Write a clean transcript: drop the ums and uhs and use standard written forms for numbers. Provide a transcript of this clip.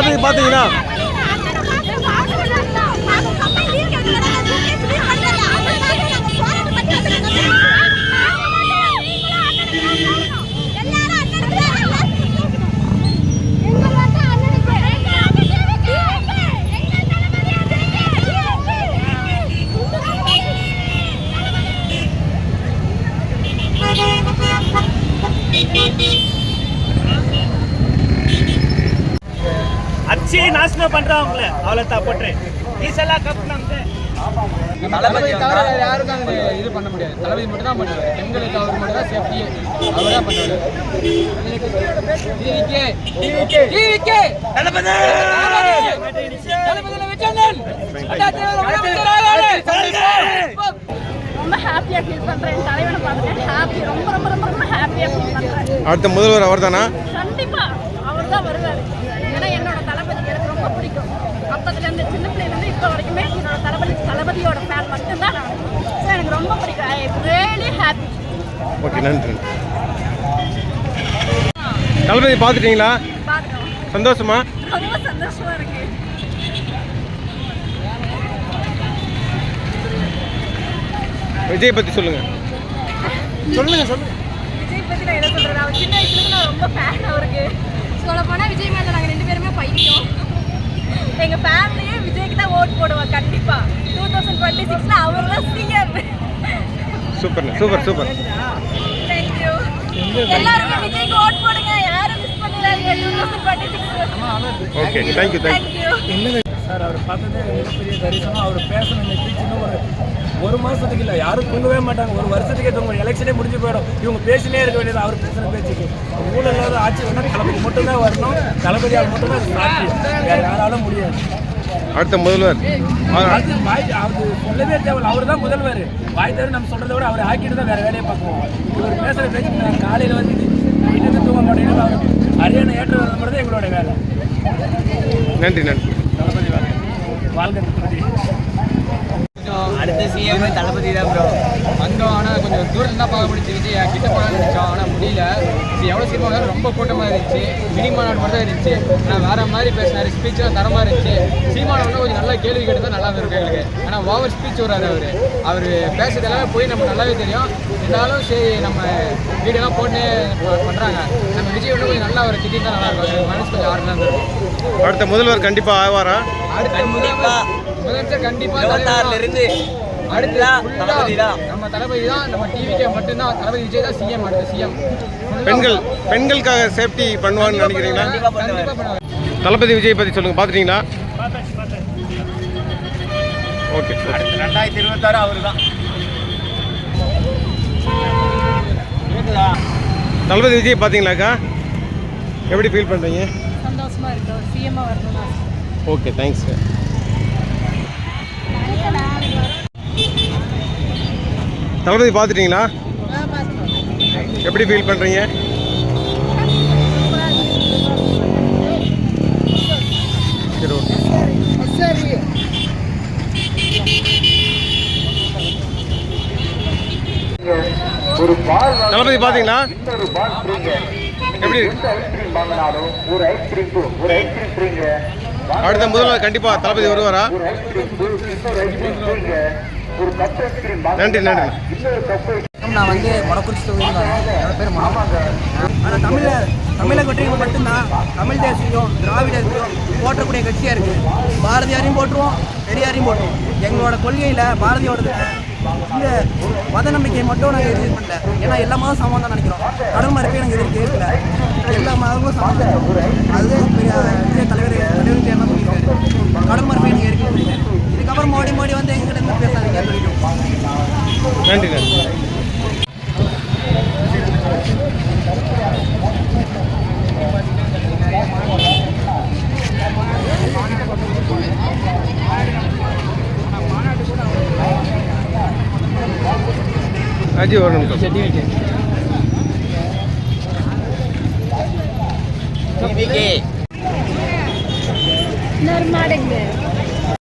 தளபதி பார்த்தீங்களா? अच्छी नाचना बन रहा हूँ अवला पोट्रे ईसला कप नमते தளபதி தவிர வேற யாருக்கும் அந்த இது பண்ண முடியாது. தளபதி மட்டும் தான் பண்ணுவார். பெண்களுக்கு அவர் மட்டும் தான் சேஃப்டி, அவர் தான் பண்ணுவார். தளபதி ரொம்ப ஹாப்பியா ஃபீல் பண்றேன். தலைவனை பார்த்துட்டு ஹாப்பி, ரொம்ப ரொம்ப ரொம்ப ரொம்ப ஹாப்பியா ஃபீல் பண்றேன். அடுத்த முதல்வர் அவர்தானா? கண்டிப்பா அவர் தான் வருவார். ஏன்னா என்னோட தளபதி எனக்கு ரொம்ப பிடிக்கும். அப்பத்துலேருந்து சின்ன பிள்ளைலேருந்து இப்போ வரைக்குமே என்னோட தளபதியோட ஃபேன் மட்டும்தான் நான். ஸோ எனக்கு ரொம்ப பிடிக்கும். I am really happy. Okay, நன்றி. தளபதி பார்த்துட்டீங்களா? பார்க்குறோம். சந்தோஷமா? ரொம்ப சந்தோஷமா இருக்கு. விஜய் பற்றி சொல்லுங்க. விஜய் பற்றி நான் என்ன சொல்றது, அவர் சின்ன வயசுலேருந்து நான் ரொம்ப ஃபேன் அவருக்கு. சொல்ல போனால் விஜய் மேலே நாங்கள் 2 பேருமே பைத்தியம். எங்கள் ஃபேமிலியே விஜய்க்கு தான் ஓட் போடுவோம் கண்டிப்பாக. 2026 அவர் தான் CM. Super super super. Thank you. எல்லாருமே விஜய்க்கு ஓட் போடுங்க, யாரும் மிஸ் பண்ணிடாதீங்க 2026. Okay, thank you thank you. சார் அவர் பார்த்ததே மிகப்பெரிய தரிசனம். அவர் பேசணும் இந்த ஸ்பீச் இன்னும் ஒரு மாதத்துக்கு இல்லை, யாரும் தூங்கவே மாட்டாங்க. ஒரு வருஷத்துக்கே தூங்க, எலெக்ஷனே முடிஞ்சு போயிடும். இவங்க பேசினே இருக்க வேண்டியது. அவர் பேசுகிற பேச்சுக்கு ஊழல் இல்லாத ஆட்சி வேணால் தளபதி மட்டும்தான் வரணும். தளபதியால் மட்டும்தான் சாத்தியம், வேறு யாராலும் முடியாது. அடுத்த முதல்வர் அது சொல்லவே தேவை. அவர் தான் முதல்வர். வாய் தவிர நம்ம சொல்கிறத விட அவர் ஆக்கிட்டு தான் வேறு வேலையை பார்க்குவோம். இவர் பேசுகிற பேச்சு காலையில் வந்து வீட்டுக்கு தூங்க மாட்டேங்குது. அவர் ஹரியானா ஏற்ற வர மட்டும் எங்களோட வேலை. நன்றி நன்றி. தளபதி வாழ்க்கை அடுத்த சிஎம் தளபதி தான் ப்ரோ. வந்தோம், ஆனால் கொஞ்சம் தூரம் தான் பார்க்க முடிச்சு. விஜய் கிட்ட போகலான்னு நினச்சோம், ஆனால் முடியல. எவ்வளோ சீக்கிரம் வந்தாலும் ரொம்ப கூட்டமாக இருந்துச்சு. மினிமானாடு மட்டும் தான் இருந்துச்சு. ஆனால் வேறு மாதிரி பேசினார். ஸ்பீச்லாம் தரமாக இருந்துச்சு. சீமானோட கொஞ்சம் நல்லா கேள்வி கேட்டு நல்லா இருக்கும் எங்களுக்கு. ஆனால் ஓவர் ஸ்பீச் வராது. அவர் பேசுறது எல்லாமே போய் நம்ம நல்லாவே தெரியும். இருந்தாலும் சரி, நம்ம வீடியோலாம் போட்டு பண்ணுறாங்க. நம்ம விஜய் வந்து கொஞ்சம் நல்லா ஒரு திடீர்னு தான் நல்லாயிருக்கும். எனக்கு மனசு கொஞ்சம் ஆறுதலாக இருக்கும். அடுத்த முதல்வர் கண்டிப்பாக ஆவாரா? அடுத்த முதலமைச்சர் கண்டிப்பாக இருந்து அடுத்த தளபதி தான். நம்ம தளபதி தான். நம்ம டிவிக்கே மட்டும்தான் தளபதி விஜய் தான் சிஎம். அடுத்த சிஎம். பெண்களுக்காக சேஃப்டி பண்ணுவான்னு நினைக்கிறீங்களா? கண்டிப்பாக பண்ணுவாங்க. தளபதி விஜய் பற்றி சொல்லுங்கள். பார்த்துட்டீங்களா? ஓகே. அடுத்து 2026 அவர் தான். தளபதி விஜய் பார்த்தீங்களாக்கா? எப்படி ஃபீல் பண்ணுறீங்க? சந்தோஷமா இருக்கு. சிஎம்மாக வரணும்னா. Okay, thanks. தளபதி பார்த்துட்டீங்களா? எப்படி ஃபீல் பண்ணுறீங்க? சரி, ஓகே. தளபதி பார்த்தீங்களா? எப்படி? அடுத்த முதல்வர் கண்டிப்பாக தளபதி வருவாரா? நன்றி நன்றி. நான் வந்து மொடக்குறிச்சி தொகுதியில் என்னோட பேர் ஆனால் தமிழக வெற்றிகள் மட்டும்தான் தமிழ் தேசியம் திராவிடத்தையும் போற்றக்கூடிய கட்சியாக இருக்குது. பாரதியாரையும் போட்டுருவோம், பெரியாரையும் போட்டுருவோம். எங்களோட கொள்கையில் பாரதியோட இந்த மத நம்பிக்கை மட்டும் நாங்கள் எதிர்ப்பு பண்ணல. ஏன்னா எல்லா மதம் சமம் தான் நினைக்கிறோம். கடல் மறுப்பே எனக்கு எதிர்ப்பு இருக்கல. எல்லா மதங்களும் சமம். அது பெரிய தலைவர் என்ன சொல்லியிருக்காரு, கடல் மறுப்பை எனக்கு எதிர்ப்பு. இதுக்கப்புறம் மோடி வந்து எங்கிட்ட பேசாதீங்க சொல்லிட்டோம். நன்றி நன்றி. அஜி ஒரு நிமிஷம். நர்மாடுங்க